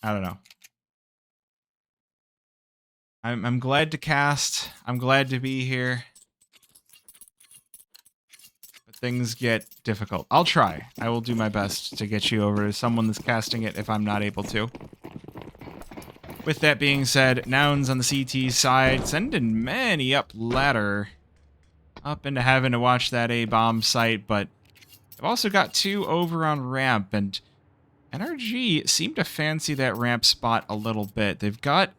I don't know. I'm glad to cast. I'm glad to be here. But things get difficult. I'll try. I will do my best to get you over to someone that's casting it if I'm not able to. With that being said, Nouns on the CT side, sending many up ladder. Up into heaven to watch that A-bomb site, but I've also got 2 over on ramp, and NRG seem to fancy that ramp spot a little bit. They've got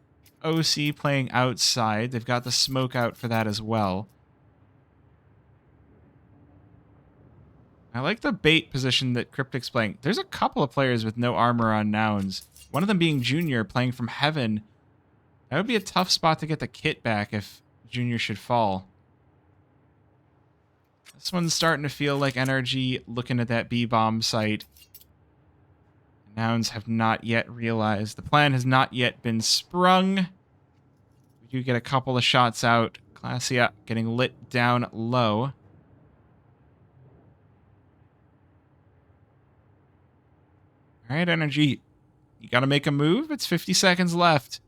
OC playing outside. They've got the smoke out for that as well. I like the bait position that Cryptic's playing. There's a couple of players with no armor on Nouns. One of them being Junior playing from heaven. That would be a tough spot to get the kit back if Junior should fall. This one's starting to feel like NRG looking at that B-bomb site. Nouns have not yet realized. The plan has not yet been sprung. We do get a couple of shots out. Classia getting lit down low. Alright, NRG. You gotta make a move. It's 50 seconds left.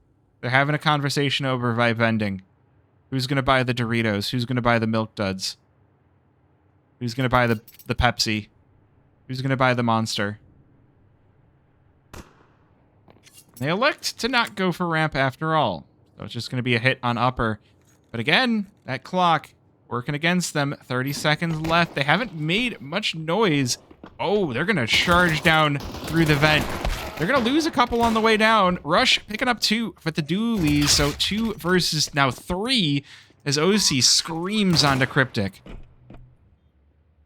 They're having a conversation over Vibe vending. Who's gonna buy the Doritos? Who's gonna buy the Milk Duds? Who's going to buy the Pepsi? Who's going to buy the Monster? They elect to not go for ramp after all. So it's just going to be a hit on upper. But again, that clock working against them. 30 seconds left. They haven't made much noise. Oh, they're going to charge down through the vent. They're going to lose a couple on the way down. Rush picking up 2 with the dualies. So 2 versus now 3 as OC screams onto Cryptic.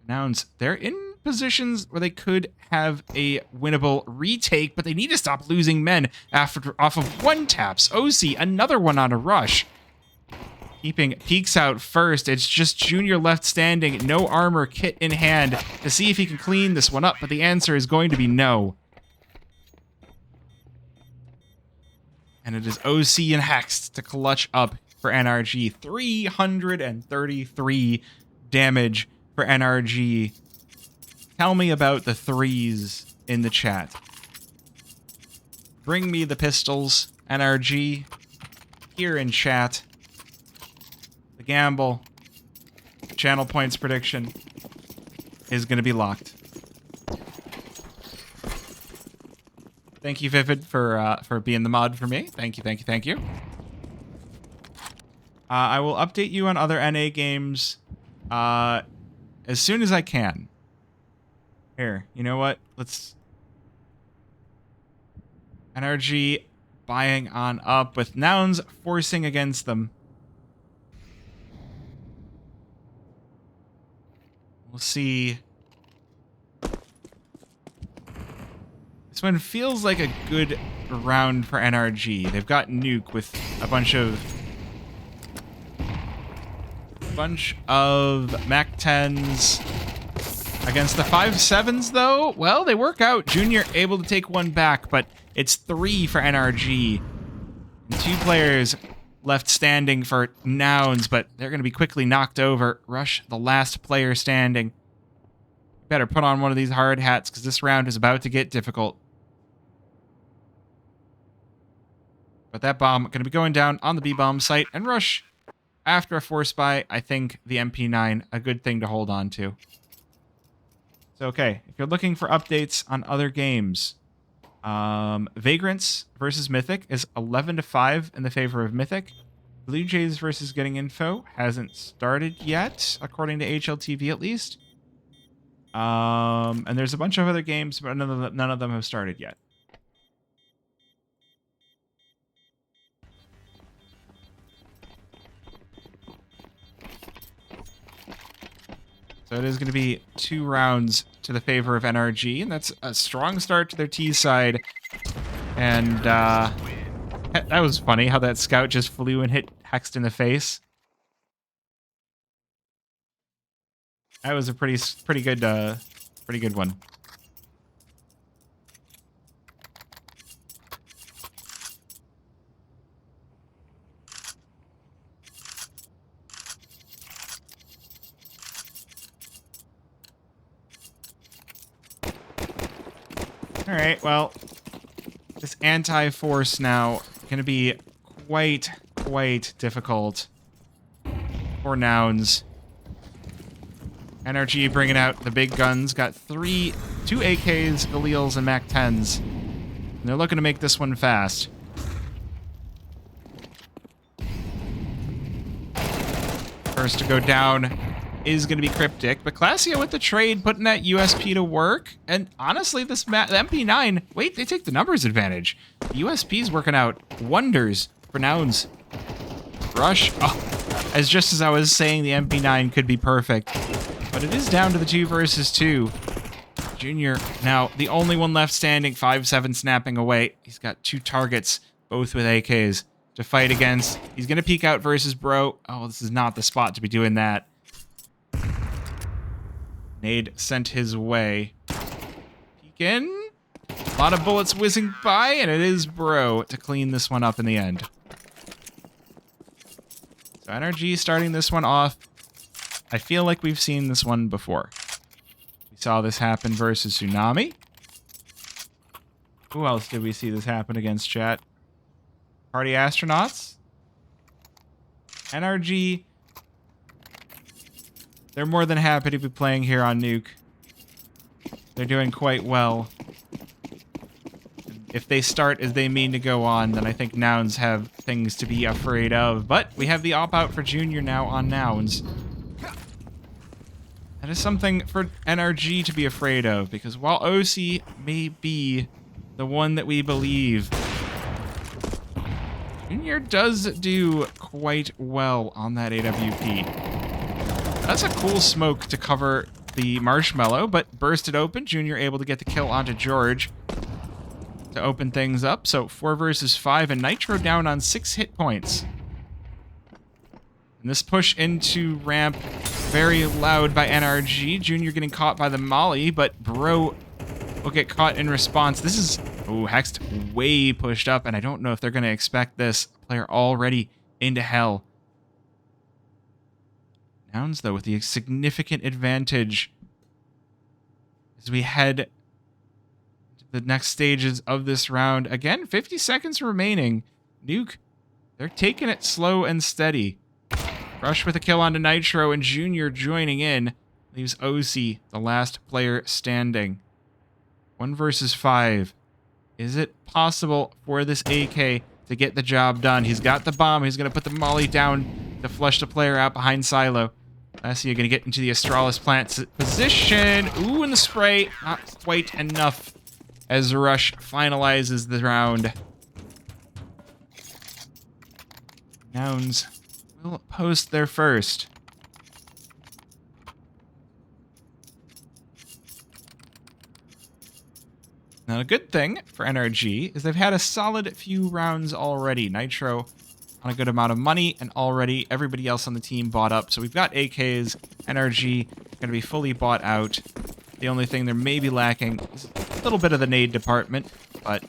Nouns, they're in positions where they could have a winnable retake, but they need to stop losing men off of 1 taps. OC, another one on a rush. Keeping Peaks out first. It's just Junior left standing, no armor, kit in hand, to see if he can clean this one up, but the answer is going to be no. And it is OC and Hext to clutch up for NRG. 333 damage for NRG. Tell me about the 3s in the chat. Bring me the pistols, NRG. Here in chat. The gamble. Channel points prediction is going to be locked. Thank you, Vivid, for being the mod for me. Thank you, thank you, thank you. I will update you on other NA games as soon as I can. Here, you know what? Let's... NRG buying on up with Nouns forcing against them. We'll see. This one feels like a good round for NRG. They've got Nuke with a bunch of Mac 10s. Against the 5-7s, though, well, they work out. Junior able to take 1 back, but it's 3 for NRG. And 2 players left standing for Nouns, but they're going to be quickly knocked over. Rush, the last player standing. Better put on one of these hard hats, because this round is about to get difficult. But that bomb going to be going down on the B-bomb site, and Rush, after a force buy, I think the MP9, a good thing to hold on to. So, okay, if you're looking for updates on other games, Vagrants versus Mythic is 11-5 in the favor of Mythic. Blue Jays versus Getting Info hasn't started yet, according to HLTV at least. And there's a bunch of other games, but none of them have started yet. So it is going to be 2 rounds to the favor of NRG, and that's a strong start to their T side. And that was funny how that scout just flew and hit Hext in the face. That was a pretty good one. All right, well, This anti-force now going to be quite difficult for Nouns. NRG bringing out the big guns. Got two AKs, Galils, and MAC-10s. And they're looking to make this one fast. First to go down is going to be Cryptic, but Classio with the trade, putting that USP to work. And honestly, the MP9, wait, they take the numbers advantage. The USP is working out wonders for Nouns. Rush, as just as I was saying, the MP9 could be perfect. But it is down to the 2 versus 2. Junior, now the only one left standing, 5-7 snapping away. He's got 2 targets, both with AKs, to fight against. He's going to peek out versus Bro. Oh, this is not the spot to be doing that. Nade sent his way. Peek in. A lot of bullets whizzing by, and it is Bro to clean this one up in the end. So NRG starting this one off. I feel like we've seen this one before. We saw this happen versus Tsunami. Who else did we see this happen against, chat? Party Astronauts? NRG. They're more than happy to be playing here on Nuke. They're doing quite well. If they start as they mean to go on, then I think Nouns have things to be afraid of. But we have the op-out for Junior now on Nouns. That is something for NRG to be afraid of, because while OC may be the one that we believe, Junior does do quite well on that AWP. That's a cool smoke to cover the marshmallow, but bursted open. Junior able to get the kill onto George to open things up. So 4 versus 5, and Nitro down on 6 hit points. And this push into ramp, very loud by NRG. Junior getting caught by the molly, but Bro will get caught in response. This is, Hext way pushed up, and I don't know if they're going to expect this. Player already into hell. Nouns, though, with the significant advantage as we head to the next stages of this round. Again, 50 seconds remaining. Nuke, they're taking it slow and steady. Rush with a kill onto Nitro, and Junior joining in leaves OC the last player standing. 1 versus 5. Is it possible for this AK to get the job done? He's got the bomb. He's going to put the molly down to flush the player out behind Silo. Lassie going to get into the Astralis plant position. Ooh, and the spray. Not quite enough as Rush finalizes the round. Nouns will post their first. Now, a good thing for NRG is they've had a solid few rounds already. Nitro on a good amount of money, and already everybody else on the team bought up. So we've got AKs, NRG, going to be fully bought out. The only thing they're maybe lacking is a little bit of the nade department, but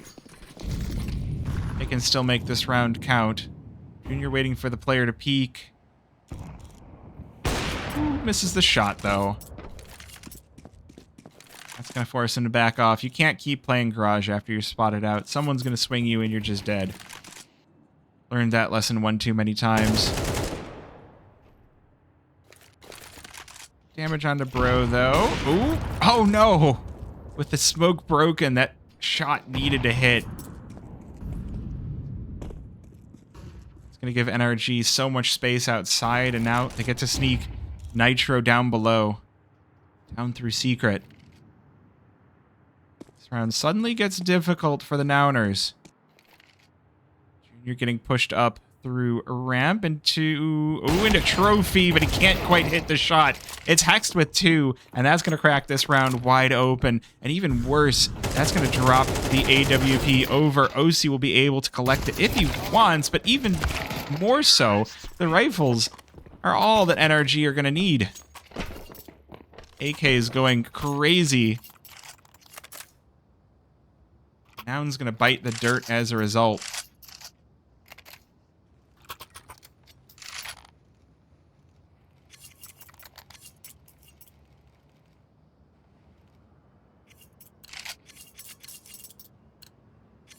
they can still make this round count. Junior waiting for the player to peek. Ooh, misses the shot, though. That's going to force him to back off. You can't keep playing Garage after you're spotted out. Someone's going to swing you and you're just dead. Learned that lesson one too many times. Damage onto Bro, though. Ooh. Oh, no. With the smoke broken, that shot needed to hit. It's going to give NRG so much space outside, and now they get to sneak Nitro down below. Down through Secret. This round suddenly gets difficult for the Nowners. Junior getting pushed up through a ramp into Trophy, but he can't quite hit the shot. It's Hexed with 2, and that's going to crack this round wide open. And even worse, that's going to drop the AWP over. OC will be able to collect it if he wants, but even more so, the rifles are all that NRG are going to need. AK is going crazy. Noun's going to bite the dirt as a result.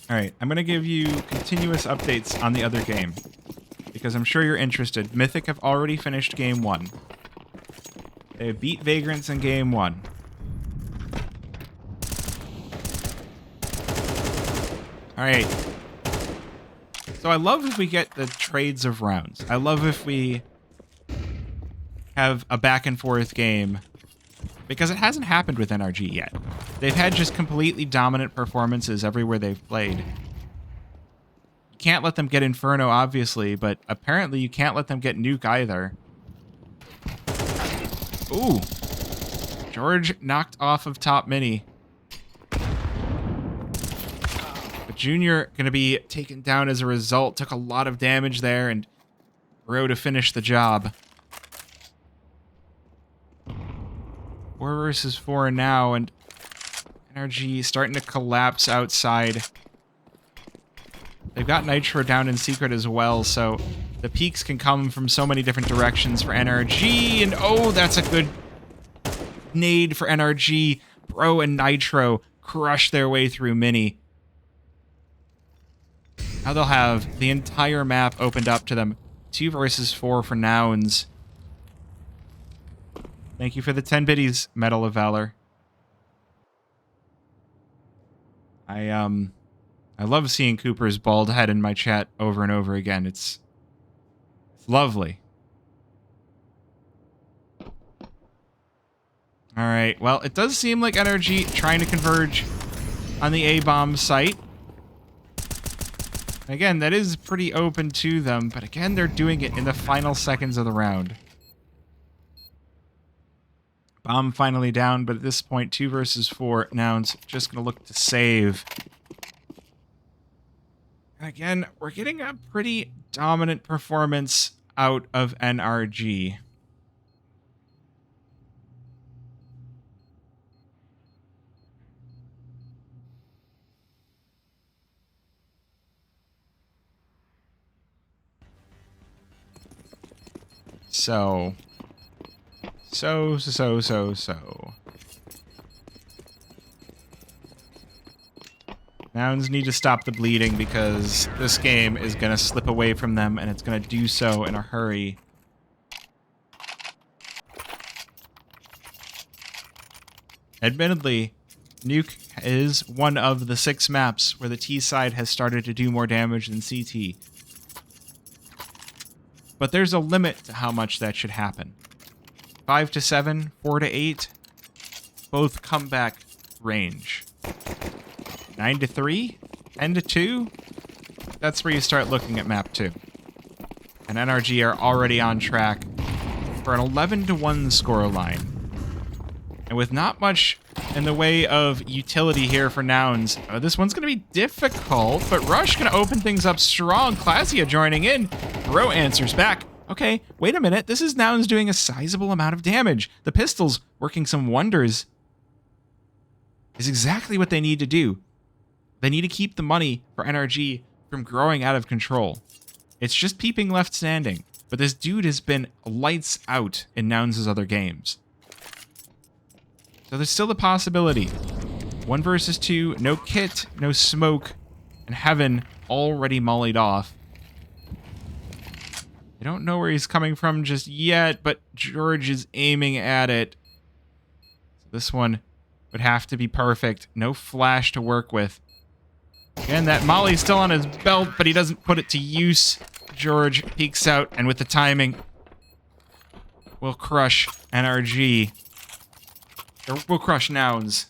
All right, I'm going to give you continuous updates on the other game because I'm sure you're interested. Mythic have already finished game 1. They beat Vagrants in game 1. All right. So I love if we get the trades of rounds. I love if we have a back and forth game because it hasn't happened with NRG yet. They've had just completely dominant performances everywhere they've played. You can't let them get Inferno, obviously, but apparently you can't let them get Nuke either. Ooh. George knocked off of top mini. But Junior going to be taken down as a result. Took a lot of damage there, and Bro to finish the job. 4 versus 4 now, and NRG starting to collapse outside. They've got Nitro down in secret as well, so the peaks can come from so many different directions for NRG, and oh, that's a good nade for NRG. Bro and Nitro crush their way through mini. Now they'll have the entire map opened up to them. 2 versus 4 for Nouns. Thank you for the 10 biddies, Medal of Valor. I love seeing Cooper's bald head in my chat over and over again. It's lovely. All right. Well, it does seem like NRG trying to converge on the A-bomb site. Again, that is pretty open to them, but again, they're doing it in the final seconds of the round. Bomb finally down, but at this point, 2 versus 4. Nouns just going to look to save. And again, we're getting a pretty dominant performance out of NRG. So. Nouns need to stop the bleeding because this game is going to slip away from them, and it's going to do so in a hurry. Admittedly, Nuke is one of the 6 maps where the T side has started to do more damage than CT. But there's a limit to how much that should happen. 5 to 7, 4 to 8, both comeback range. 9 to 3, 10 to 2, that's where you start looking at map 2. And NRG are already on track for an 11 to 1 scoreline. And with not much in the way of utility here for Nouns, this one's going to be difficult, but Rush going to open things up strong. Classia joining in. Bro answers back. Okay, wait a minute. This is Nouns doing a sizable amount of damage. The pistols working some wonders. Is exactly what they need to do. They need to keep the money for NRG from growing out of control. It's just Peeping left standing, but this dude has been lights out in Nouns' other games. So there's still the possibility. 1 versus 2, no kit, no smoke, and Heaven already mollied off. I don't know where he's coming from just yet, but George is aiming at it. So this one would have to be perfect. No flash to work with. Again, that molly's still on his belt, but he doesn't put it to use. George peeks out, and with the timing, will crush NRG. Or will crush Nouns.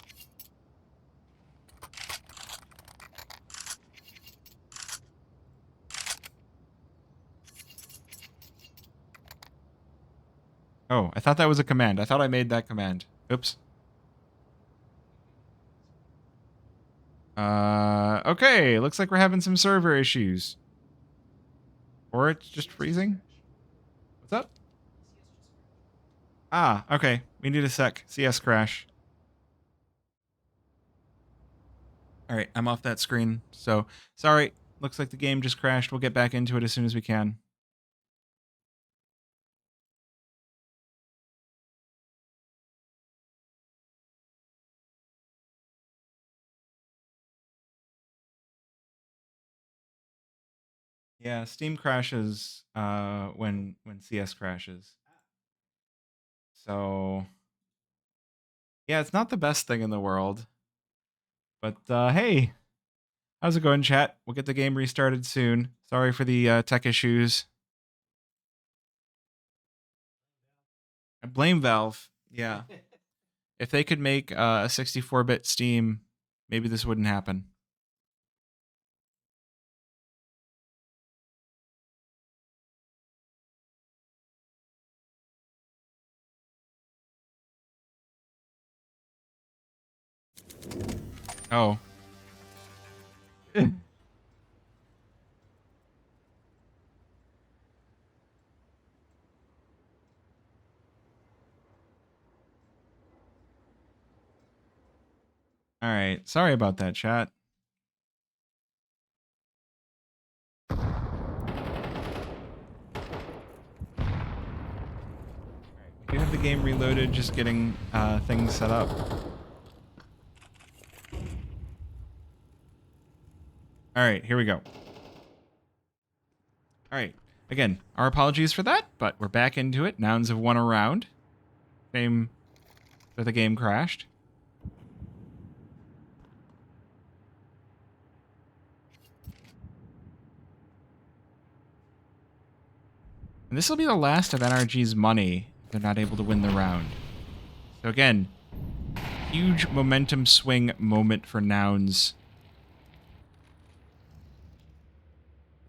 Oh, I thought that was a command. I thought I made that command. Oops. Okay. Looks like we're having some server issues. Or it's just freezing. What's up? Ah, okay. We need a sec. CS crash. Alright, I'm off that screen. So, sorry. Looks like the game just crashed. We'll get back into it as soon as we can. Yeah, Steam crashes when CS crashes. So yeah, it's not the best thing in the world. But hey, how's it going, chat? We'll get the game restarted soon. Sorry for the tech issues. I blame Valve. Yeah. If they could make a 64-bit Steam, maybe this wouldn't happen. Oh. All right. Sorry about that, chat. We do have the game reloaded, just getting things set up. All right, here we go. All right. Again, our apologies for that, but we're back into it. Nouns have won a round. Same that the game crashed. And this will be the last of NRG's money if they're not able to win the round. So again, huge momentum swing moment for Nouns.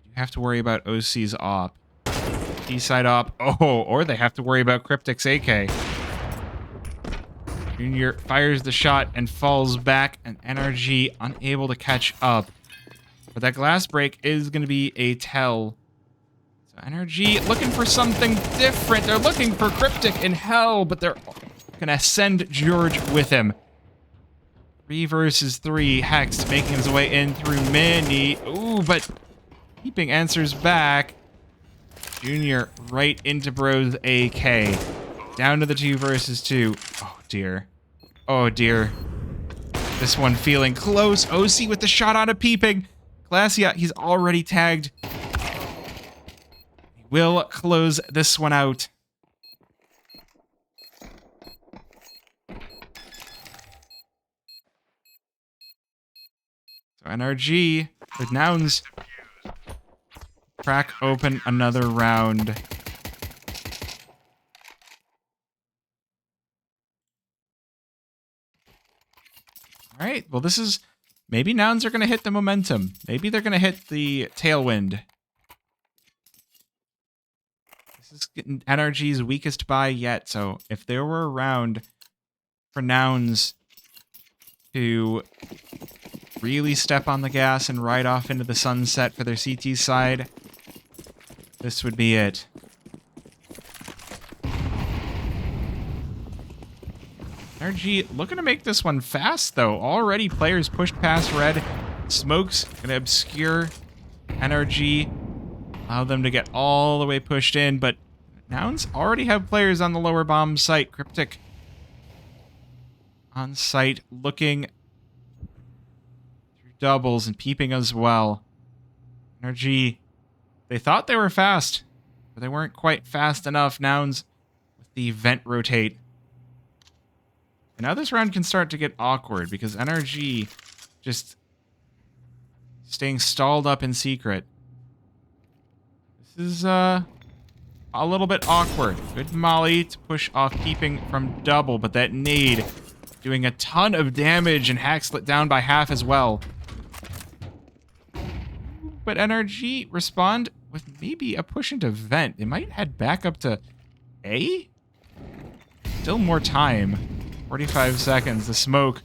You have to worry about OC's op. D-side op. Oh, or they have to worry about Cryptic's AK. Junior fires the shot and falls back, and NRG unable to catch up. But that glass break is going to be a tell. So NRG looking for something different. They're looking for Cryptic in hell, but they're going to send George with him. 3 versus 3. Hex making his way in through Mini. Ooh, but keeping answers back. Junior right into Bro's AK. Down to the 2 versus 2. Oh, dear. Oh, dear. This one feeling close. OC with the shot on a peeping. Glacia, he's already tagged. He will close this one out. So NRG with Nouns crack open another round. All right, well, this is... Maybe Nouns are going to hit the momentum. Maybe they're going to hit the tailwind. This is NRG's weakest buy yet, so if there were a round for Nouns to really step on the gas and ride off into the sunset for their CT side, this would be it. NRG looking to make this one fast, though. Already players pushed past red. Smoke's going to obscure NRG. Allow them to get all the way pushed in, but Nouns already have players on the lower bomb site. Cryptic on site looking through doubles and peeping as well. NRG, they thought they were fast, but they weren't quite fast enough. Nouns with the vent rotate. And now this round can start to get awkward because NRG just staying stalled up in secret. This is a little bit awkward. Good molly to push off peeping from double, but that nade doing a ton of damage and hack split down by half as well. But NRG respond with maybe a push into vent. They might head back up to A? Still more time. 45 seconds, the smoke.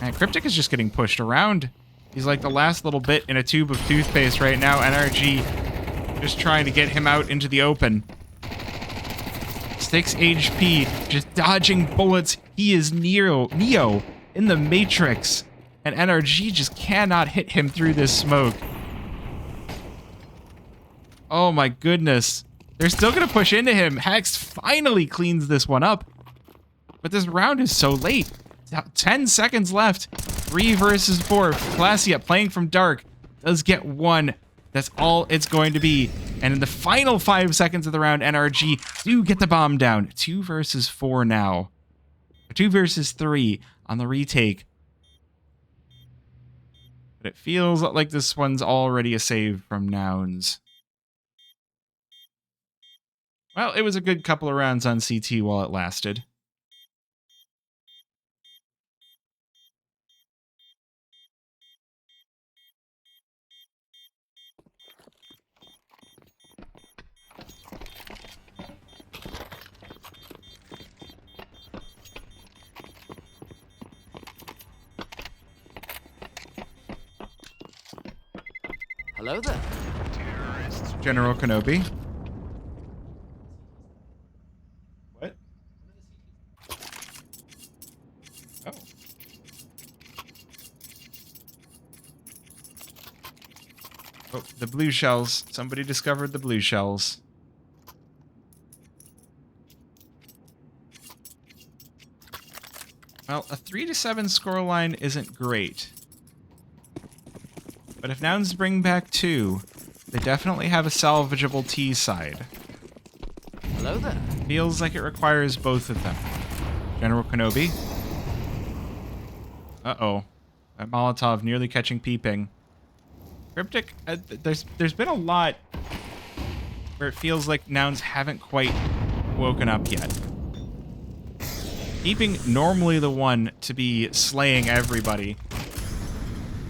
And Cryptic is just getting pushed around. He's like the last little bit in a tube of toothpaste right now. NRG just trying to get him out into the open. 6 HP, just dodging bullets. He is Neo in the Matrix. And NRG just cannot hit him through this smoke. Oh my goodness. They're still going to push into him. Hex finally cleans this one up. But this round is so late. 10 seconds left. 3 versus 4. Glacia playing from dark does get one. That's all it's going to be. And in the final 5 seconds of the round, NRG do get the bomb down. 2 versus 4 now. 2 versus 3 on the retake. But it feels like this one's already a save from Nouns. Well, it was a good couple of rounds on CT while it lasted. Hello there. General Kenobi. What? Oh. Oh, the blue shells. Somebody discovered the blue shells. Well, a 3-7 scoreline isn't great. But if Nouns bring back 2, they definitely have a salvageable T side. Hello there. Feels like it requires both of them. General Kenobi. Uh-oh. That Molotov nearly catching peeping. Cryptic, there's been a lot where it feels like Nouns haven't quite woken up yet. Peeping normally the one to be slaying everybody.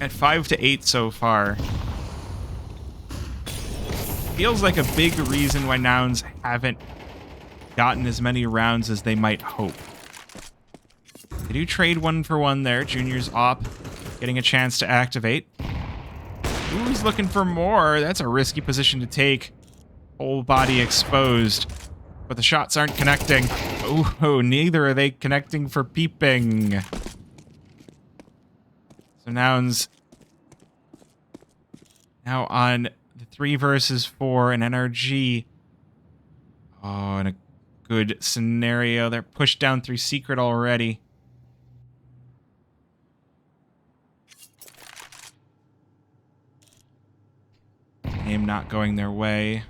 At 5 to 8 so far. Feels like a big reason why Nouns haven't gotten as many rounds as they might hope. They do trade 1 for 1 there. Junior's op getting a chance to activate. Ooh, he's looking for more. That's a risky position to take. Whole body exposed. But the shots aren't connecting. Ooh, neither are they connecting for peeping. So Nouns now on the 3 versus 4 and NRG. Oh, in a good scenario. They're pushed down through secret already. Game not going their way.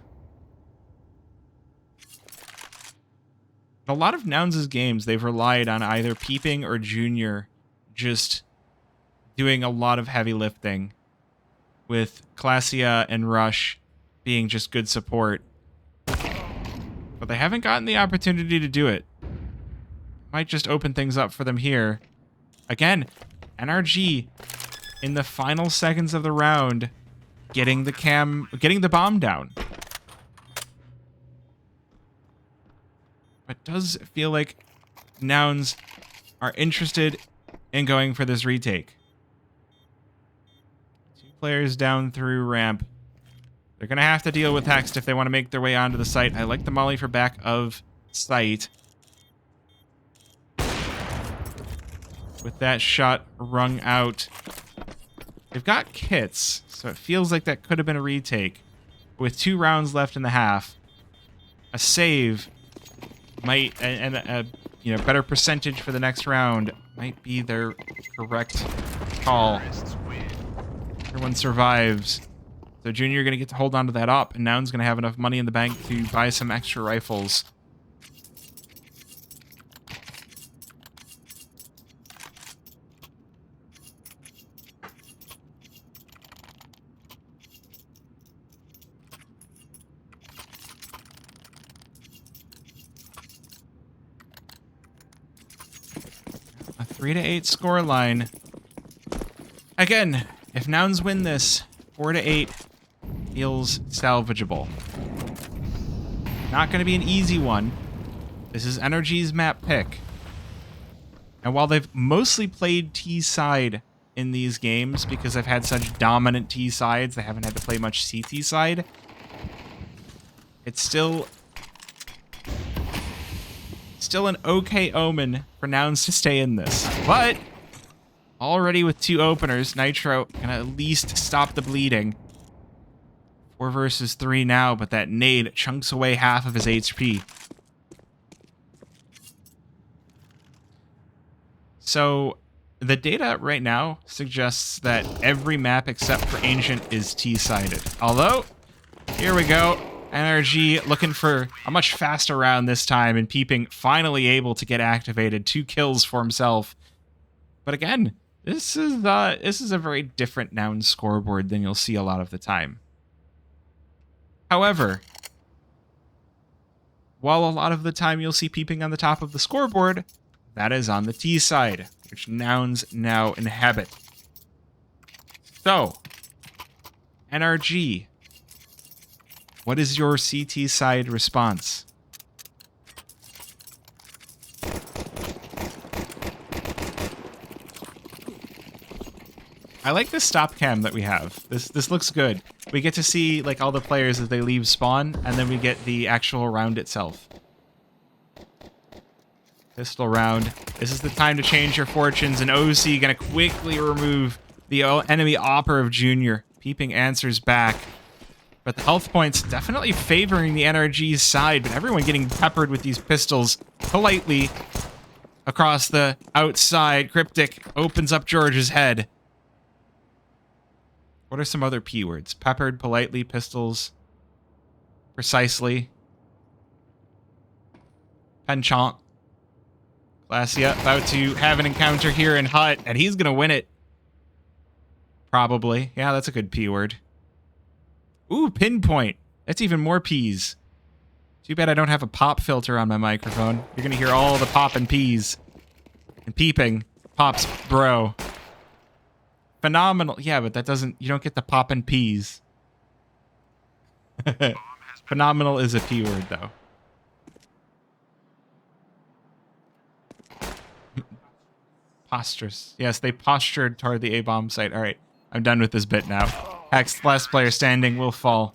A lot of Nouns' games, they've relied on either peeping or Junior just doing a lot of heavy lifting, with Classia and Rush being just good support. But they haven't gotten the opportunity to do it. Might just open things up for them here. Again, NRG in the final seconds of the round getting the bomb down. But does feel like Nouns are interested in going for this retake. 2 players down through ramp. They're going to have to deal with Hext if they want to make their way onto the site. I like the molly for back of site. With that shot wrung out. They've got kits, so it feels like that could have been a retake. With 2 rounds left in the half, a save might, and a better percentage for the next round might be their correct call. Everyone survives. So Junior going to get to hold on to that up, and Nouns going to have enough money in the bank to buy some extra rifles. A 3 to 8 scoreline. Again, if Nouns win this, 4 to 8 feels salvageable. Not going to be an easy one. This is NRG's map pick. And while they've mostly played T-side in these games because they've had such dominant T-sides, they haven't had to play much CT side. It's still an okay omen for Nouns to stay in this. But already with 2 openers, Nitro can at least stop the bleeding. 4 versus 3 now, but that nade chunks away half of his HP. So the data right now suggests that every map except for Ancient is T-sided. Although, here we go. NRG looking for a much faster round this time, and Peeping finally able to get activated. 2 kills for himself. But again, this is a very different Nouns scoreboard than you'll see a lot of the time. However, while a lot of the time you'll see Peeping on the top of the scoreboard, that is on the T side, which Nouns now inhabit. So, NRG, what is your CT side response? I like this stop cam that we have. This looks good. We get to see like all the players as they leave spawn, and then we get the actual round itself. Pistol round. This is the time to change your fortunes, and OC gonna quickly remove the enemy Operative Junior. Peeping answers back. But the health points definitely favoring the NRG's side, but everyone getting peppered with these pistols politely across the outside. Cryptic opens up George's head. What are some other P words? Peppered, politely, pistols, precisely, penchant. Glacia about to have an encounter here in Hut, and he's going to win it. Probably. Yeah, that's a good P word. Ooh, pinpoint. That's even more P's. Too bad I don't have a pop filter on my microphone. You're going to hear all the pop and P's. And Peeping. Pops, bro. Phenomenal. Yeah, but that doesn't... You don't get the pop and P's. Phenomenal is a P word, though. Postures. Yes, they postured toward the A-bomb site. All right, I'm done with this bit now. Hex, last player standing, will fall.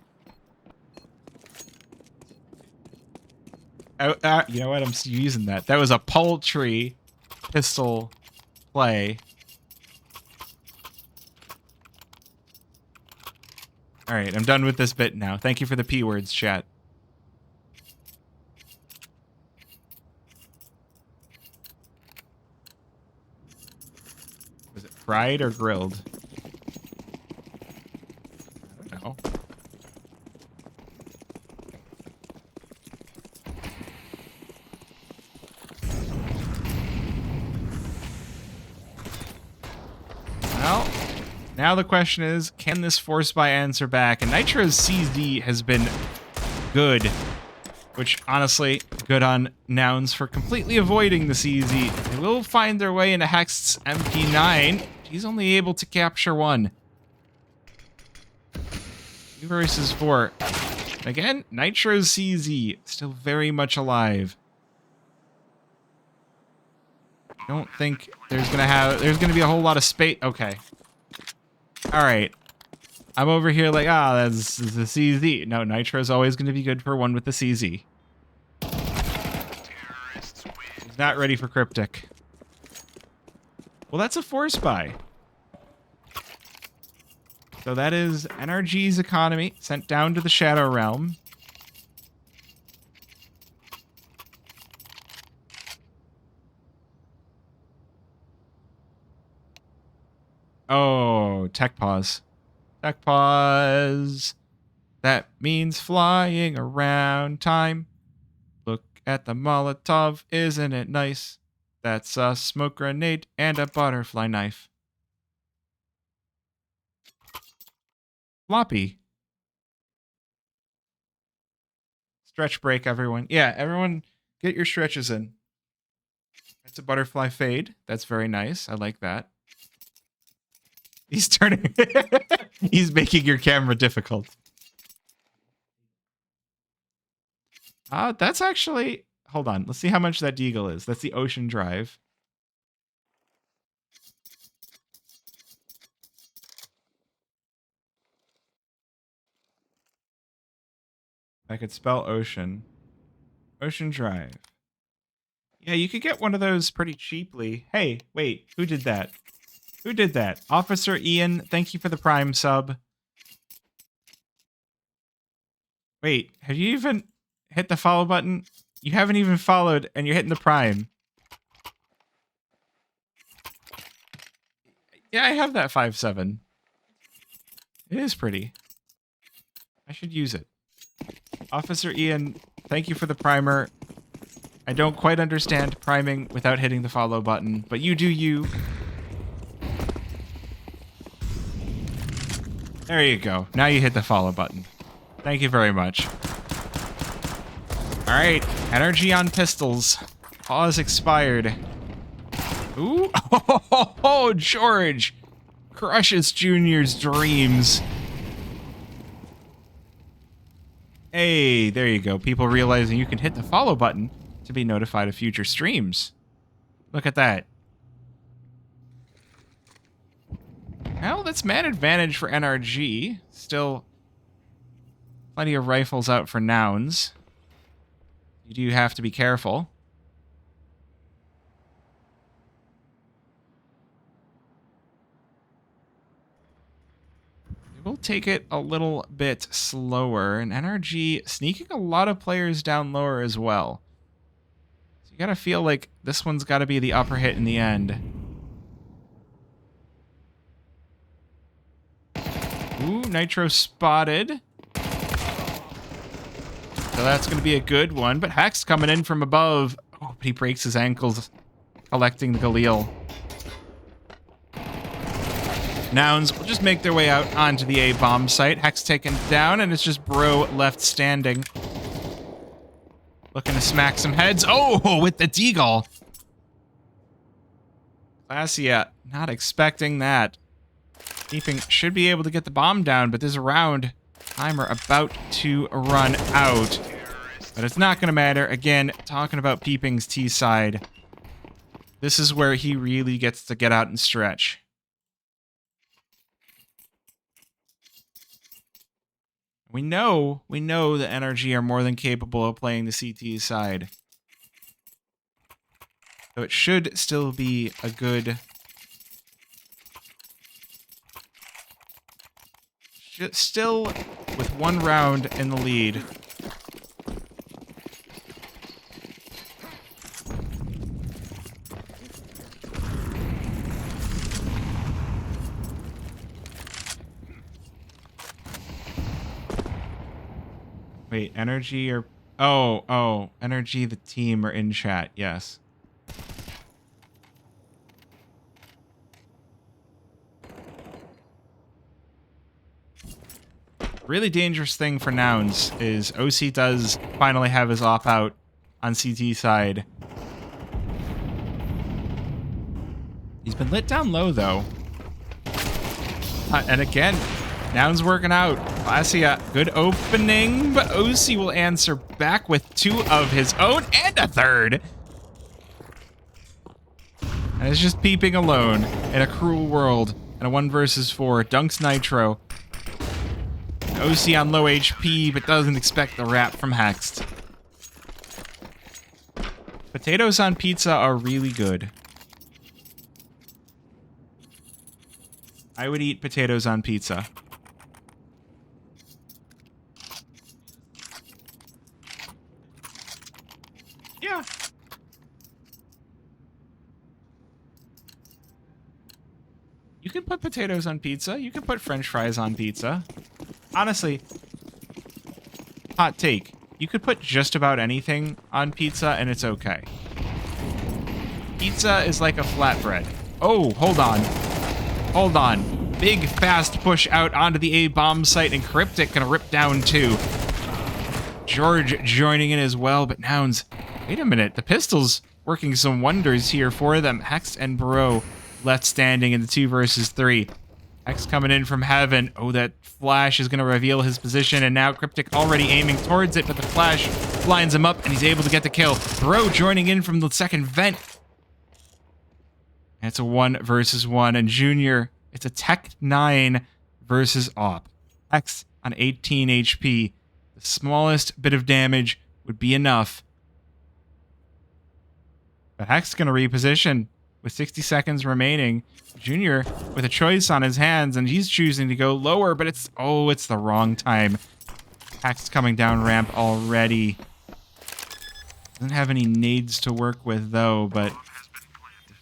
You know what? I'm still using that. That was a paltry pistol play. All right, I'm done with this bit now. Thank you for the P words, chat. Was it fried or grilled? I don't know. Well, now the question is, can this force by answer back? And Nitro's CZ has been good, which honestly, good on Nouns for completely avoiding the CZ. They will find their way into Hex's MP9. He's only able to capture 1. 2 versus 4. Again, Nitro's CZ still very much alive. I don't think there's gonna be a whole lot of space. Okay. All right. I'm over here like, that's the CZ. No, Nitro's always going to be good for 1 with the CZ. He's not ready for Cryptic. Well, that's a force buy. So that is NRG's economy sent down to the Shadow Realm. Oh, tech pause. Tech pause. That means flying around time. Look at the Molotov, isn't it nice? That's a smoke grenade and a butterfly knife. Floppy. Stretch break, everyone. Yeah, everyone get your stretches in. That's a butterfly fade. That's very nice. I like that. He's turning... He's making your camera difficult. That's actually... Hold on. Let's see how much that deagle is. That's the Ocean Drive. I could spell ocean. Ocean Drive. Yeah, you could get one of those pretty cheaply. Hey, wait. Who did that? Who did that? Officer Ian, thank you for the Prime sub. Wait, have you even hit the follow button? You haven't even followed, and you're hitting the Prime. Yeah, I have that 5.7. It is pretty. I should use it. Officer Ian, thank you for the primer. I don't quite understand priming without hitting the follow button, but you do you. There you go. Now you hit the follow button. Thank you very much. Alright, NRG on pistols. Pause expired. Ooh, oh, George! Crushes Junior's dreams. Hey, there you go. People realizing you can hit the follow button to be notified of future streams. Look at that. Well, that's man advantage for NRG. Still plenty of rifles out for Nouns. You do have to be careful. We'll take it a little bit slower. And NRG sneaking a lot of players down lower as well. So you gotta feel like this one's gotta be the upper hit in the end. Ooh, Nitro spotted. So that's gonna be a good one. But Hex coming in from above. Oh, but he breaks his ankles collecting the Galil. Nouns will just make their way out onto the A-bomb site. Hex taken down, and it's just Bro left standing. Looking to smack some heads. Oh, with the Deagle. Classia, not expecting that. Keeping should be able to get the bomb down, but this round timer about to run out. But it's not going to matter. Again, talking about Peeping's T side. This is where he really gets to get out and stretch. We know the NRG are more than capable of playing the CT side. So it should still be a good... Still with one round in the lead. Wait, NRG or... Oh, NRG, the team, are in chat, yes. Really dangerous thing for Nouns is OC does finally have his op out on CT side. He's been lit down low, though. And again, Nouns working out. Classia, good opening, but OC will answer back with two of his own and a third. And it's just Peeping alone in a cruel world. And a 1 versus 4. Dunks Nitro. OC on low HP, but doesn't expect the wrap from Hexed. Potatoes on pizza are really good. I would eat potatoes on pizza. Yeah. You can put potatoes on pizza. You can put French fries on pizza. Honestly, hot take. You could put just about anything on pizza and it's okay. Pizza is like a flatbread. Oh, hold on. Hold on. Big, fast push out onto the A-bomb site, and Cryptic gonna rip down two. George joining in as well, but Nouns... Wait a minute. The pistols working some wonders here for them. Hex and Bro left standing in the 2 versus 3. Hex coming in from heaven. Oh, that flash is going to reveal his position, and now Cryptic already aiming towards it, but the flash blinds him up, and he's able to get the kill. Bro joining in from the second vent. And it's a 1 versus 1, and Junior, it's a Tech 9 versus Op. Hex on 18 HP. The smallest bit of damage would be enough. But Hex is going to reposition with 60 seconds remaining. Junior with a choice on his hands, and he's choosing to go lower, but it's the wrong time. Hex coming down ramp already. Doesn't have any nades to work with, though, but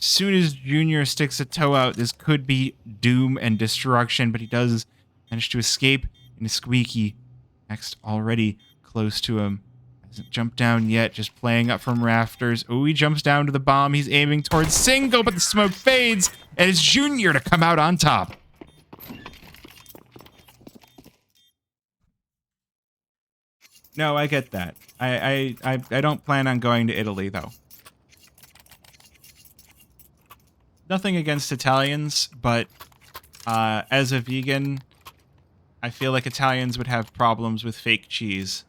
soon as Junior sticks a toe out, this could be doom and destruction, but he does manage to escape in a squeaky. Next, already close to him. Hasn't jumped down yet, just playing up from rafters. Oh, he jumps down to the bomb. He's aiming towards Single, but the smoke fades, and it's Junior to come out on top. No, I get that. I don't plan on going to Italy, though. Nothing against Italians, but as a vegan, I feel like Italians would have problems with fake cheese.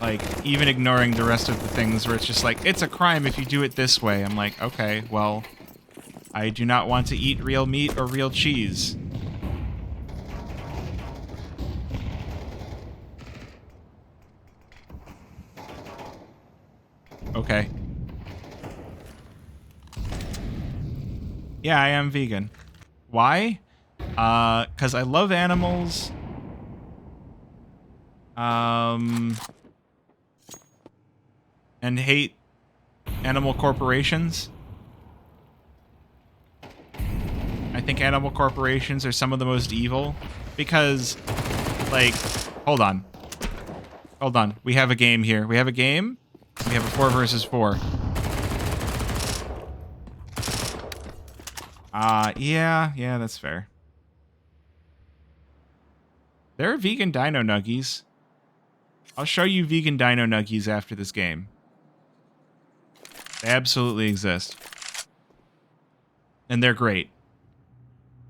Like, even ignoring the rest of the things where it's just like, it's a crime if you do it this way. I'm like, okay, well, I do not want to eat real meat or real cheese. Okay. Yeah, I am vegan. Why? 'Cause I love animals. And hate animal corporations. I think animal corporations are some of the most evil because, like, hold on. Hold on. We have a game here. We have a game. We have a 4 versus 4. Yeah, that's fair. There are vegan dino nuggies. I'll show you vegan dino nuggies after this game. They absolutely exist. And they're great.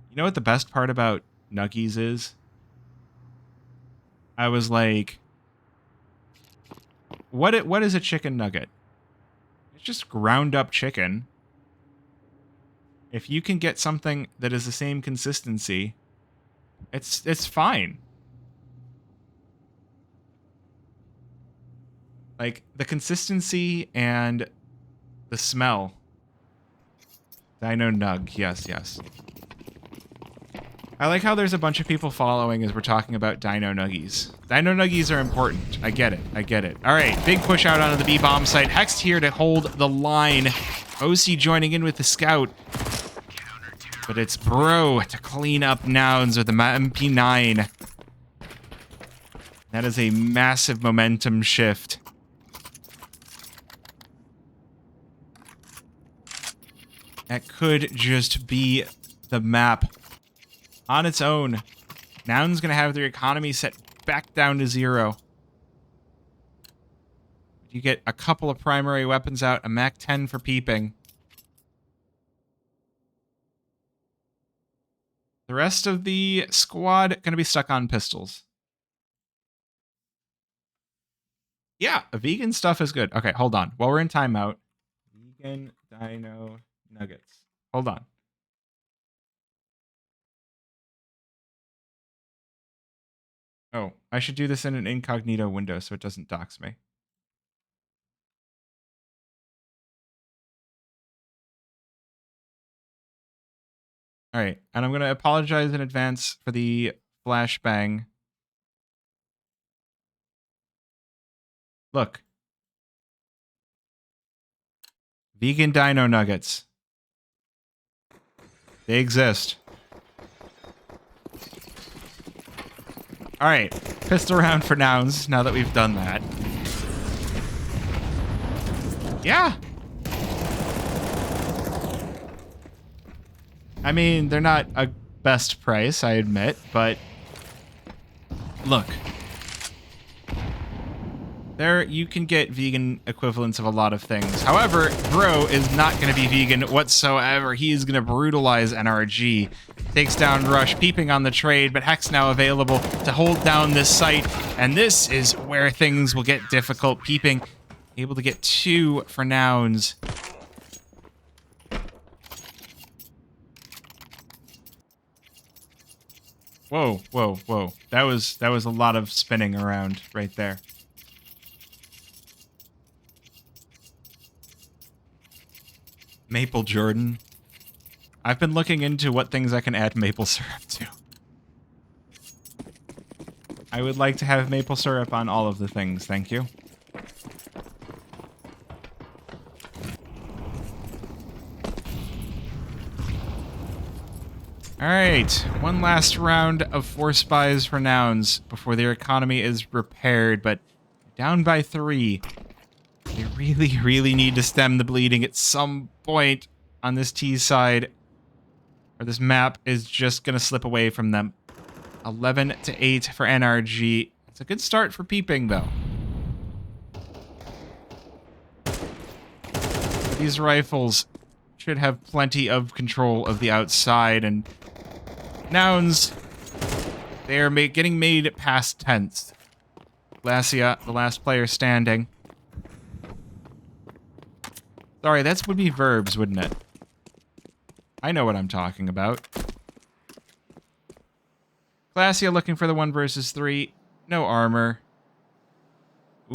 You know what the best part about nuggies is? I was like, what is a chicken nugget? It's just ground up chicken. If you can get something that is the same consistency, it's fine. Like, the consistency and the smell. Dino Nug, yes. I like how there's a bunch of people following as we're talking about Dino Nuggies. Dino Nuggies are important. I get it. All right, big push out onto the B-bomb site. Hext here to hold the line. OC joining in with the scout. But it's Bro to clean up Nouns with the MP9. That is a massive momentum shift. That could just be the map on its own. Nouns gonna have their economy set back down to 0. You get a couple of primary weapons out, a MAC-10 for peeping. The rest of the squad gonna be stuck on pistols. Yeah, vegan stuff is good. Okay, hold on. While we're in timeout, vegan dino nuggets. Hold on. Oh, I should do this in an incognito window so it doesn't dox me. All right, and I'm going to apologize in advance for the flashbang. Look. Vegan dino nuggets. They exist. All right, pistol round for Nouns now that we've done that. Yeah. I mean, they're not a best price, I admit, but look. There, you can get vegan equivalents of a lot of things. However, Bro is not going to be vegan whatsoever. He is going to brutalize NRG. Takes down Rush, peeping on the trade, but Hex now available to hold down this site. And this is where things will get difficult. Peeping, able to get 2 for Nouns. Whoa. That was a lot of spinning around right there. Maple Jordan. I've been looking into what things I can add maple syrup to. I would like to have maple syrup on all of the things, thank you. All right, one last round of 4 spies for Nouns before their economy is repaired, but down by 3. They really, really need to stem the bleeding at some point on this T side, or this map is just going to slip away from them. 11 to 8 for NRG. It's a good start for peeping, though. These rifles should have plenty of control of the outside, and Nouns, they are getting made past 10th. Glacia, the last player standing. Sorry, that would be verbs, wouldn't it? I know what I'm talking about. Glacia looking for the 1 versus 3. No armor.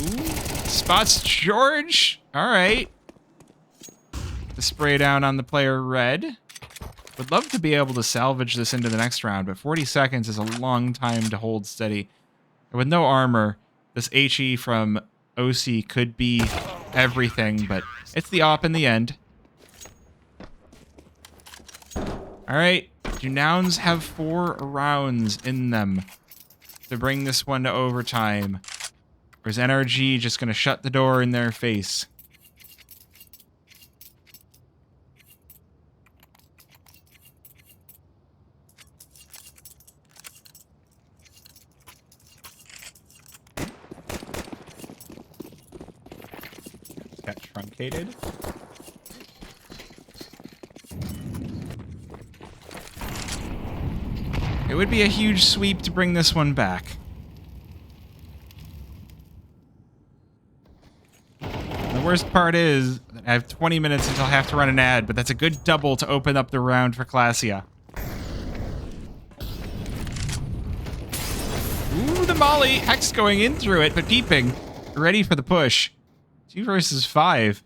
Ooh, spots George. All right. The spray down on the player red. Would love to be able to salvage this into the next round, but 40 seconds is a long time to hold steady. And with no armor, this HE from OC could be everything, but it's the op in the end. All right, do Nouns have 4 rounds in them to bring this one to overtime? Or is NRG just going to shut the door in their face? Got truncated. It would be a huge sweep to bring this one back. The worst part is that I have 20 minutes until I have to run an ad, but that's a good double to open up the round for Glacia. Ooh, the molly. Hex going in through it, but peeping. Ready for the push. 2 versus 5.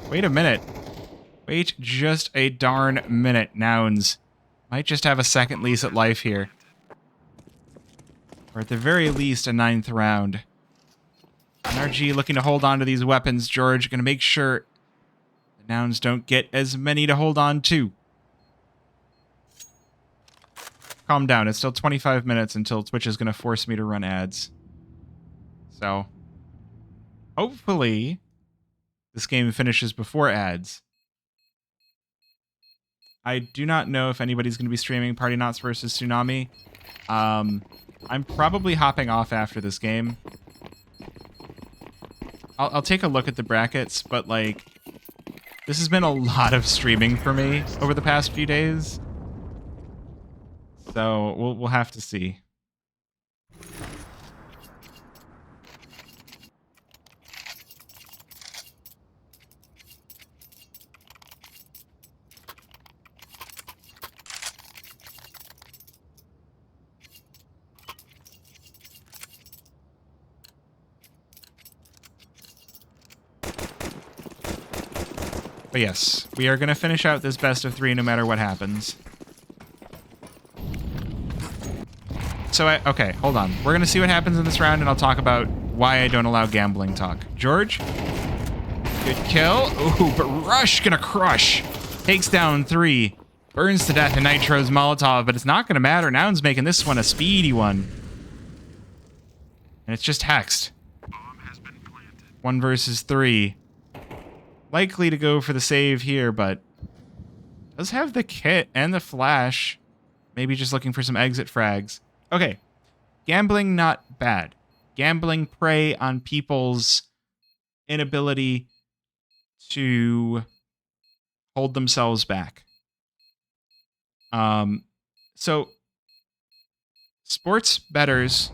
Wait a minute. Wait just a darn minute, Nouns. Might just have a second lease at life here. Or at the very least, a 9th round. NRG looking to hold on to these weapons. George going to make sure the Nouns don't get as many to hold on to. Calm down. It's still 25 minutes until Twitch is going to force me to run ads. So, hopefully, this game finishes before ads. I do not know if anybody's going to be streaming Party Knots versus Tsunami. I'm probably hopping off after this game. I'll take a look at the brackets, but like, this has been a lot of streaming for me over the past few days. So we'll have to see. But yes, we are going to finish out this best of 3 no matter what happens. So, okay, hold on. We're going to see what happens in this round, and I'll talk about why I don't allow gambling talk. George? Good kill. Ooh, but Rush going to crush. Takes down 3. Burns to death in Nitro's Molotov, but it's not going to matter. Nouns making this one a speedy one. And it's just hexed. 1 versus 3. Likely to go for the save here, but does have the kit and the flash. Maybe just looking for some exit frags. Okay, gambling not bad. Gambling prey on people's inability to hold themselves back. So sports bettors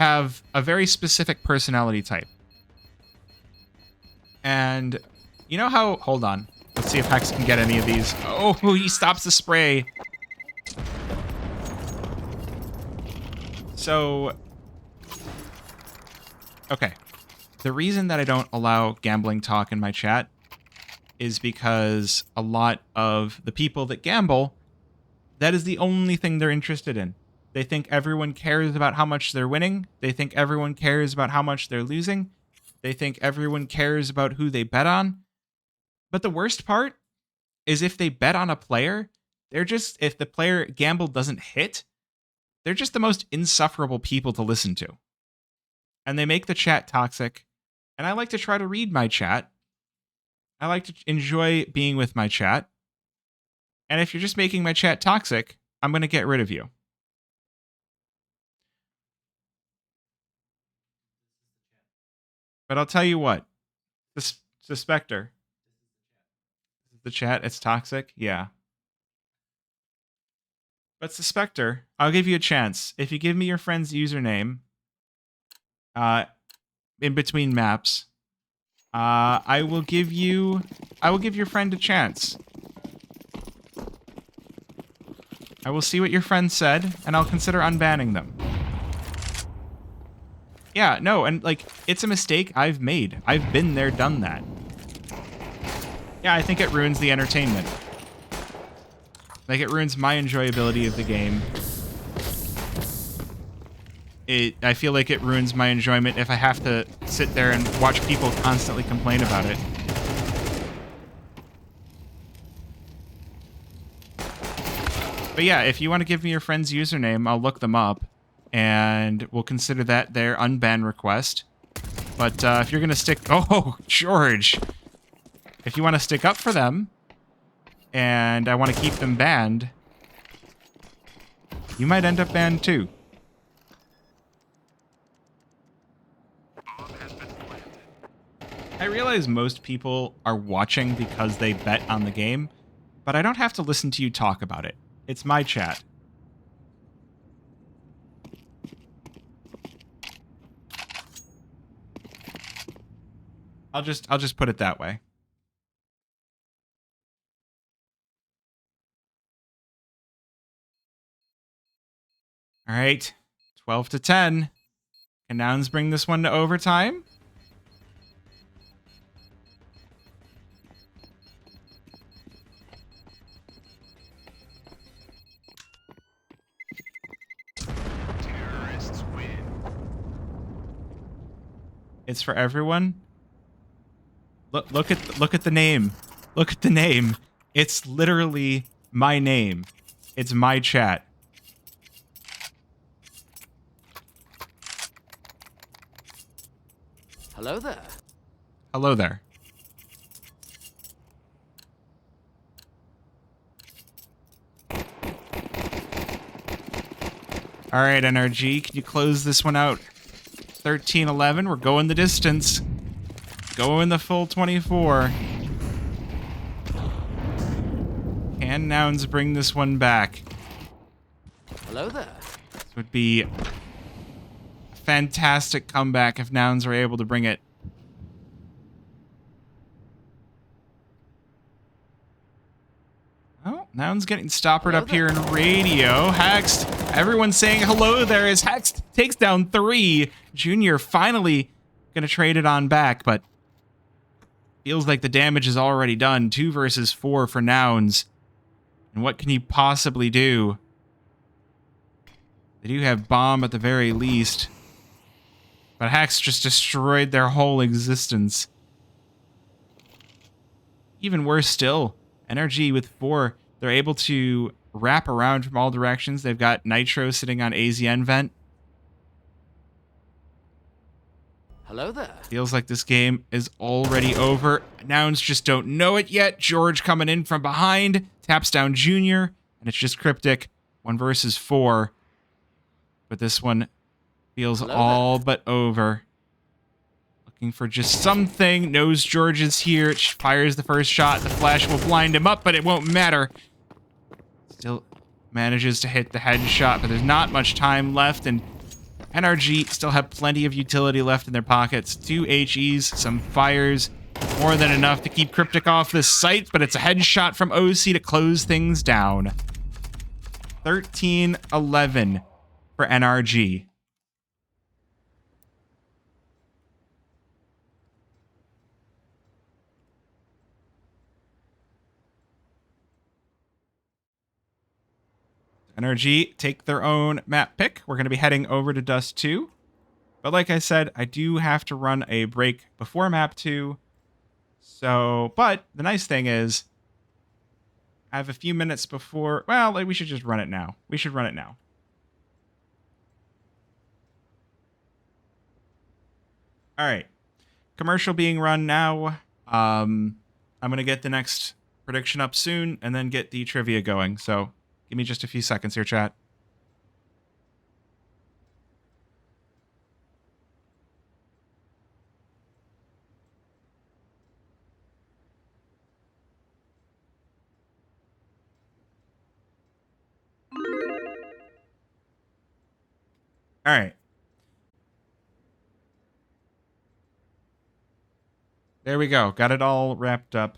have a very specific personality type. And you know how... Hold on. Let's see if Hex can get any of these. Oh, he stops the spray. So... Okay. The reason that I don't allow gambling talk in my chat is because a lot of the people that gamble, that is the only thing they're interested in. They think everyone cares about how much they're winning. They think everyone cares about how much they're losing. They think everyone cares about who they bet on. But the worst part is if they bet on a player, they're just, if the player gamble doesn't hit, they're just the most insufferable people to listen to. And they make the chat toxic. And I like to try to read my chat. I like to enjoy being with my chat. And if you're just making my chat toxic, I'm going to get rid of you. But I'll tell you what. Suspector. The chat, it's toxic? Yeah. But Suspector, I'll give you a chance. If you give me your friend's username, in between maps, I will give your friend a chance. I will see what your friend said, and I'll consider unbanning them. Yeah, no, and like, it's a mistake I've made. I've been there, done that. Yeah, I think it ruins the entertainment. Like, it ruins my enjoyability of the game. I feel like it ruins my enjoyment if I have to sit there and watch people constantly complain about it. But yeah, if you want to give me your friend's username, I'll look them up, and we'll consider that their unban request. But if you're going to stick... Oh, George! If you want to stick up for them, and I want to keep them banned, you might end up banned too. I realize most people are watching because they bet on the game, but I don't have to listen to you talk about it. It's my chat. I'll just put it that way. All right, 12-10. Can Nouns bring this one to overtime? Terrorists win. It's for everyone. Look at the name. Look at the name. It's literally my name. It's my chat. Hello there. Hello there. All right, NRG, can you close this one out? 13-11, we're going the distance. Going the full 24. Can Nouns bring this one back? Hello there. This would be a fantastic comeback if Nouns were able to bring it. Oh, Nouns getting stoppered up here in radio. Hext, everyone's saying hello there as Hext takes down 3. Junior finally gonna trade it on back, but feels like the damage is already done. 2 versus 4 for Nouns. And what can he possibly do? They do have bomb at the very least. But Hex just destroyed their whole existence. Even worse still, NRG with 4, they're able to wrap around from all directions. They've got Nitro sitting on AZN vent. Hello there. Feels like this game is already over. Nouns just don't know it yet. George coming in from behind, taps down Junior, and it's just Cryptic. 1 versus 4. But this one feels all but over. Looking for just something. Knows George is here. Fires the first shot. The flash will blind him up, but it won't matter. Still manages to hit the headshot, but there's not much time left, and NRG still have plenty of utility left in their pockets. 2 HEs, some fires, more than enough to keep Cryptic off this site, but it's a headshot from OC to close things down. 13-11 for NRG. NRG take their own map pick. We're going to be heading over to Dust 2. But like I said, I do have to run a break before map 2. So, but the nice thing is, I have a few minutes before... Well, we should just run it now. We should run it now. All right. Commercial being run now. I'm going to get the next prediction up soon and then get the trivia going. So give me just a few seconds here, chat. All right. There we go. Got it all wrapped up.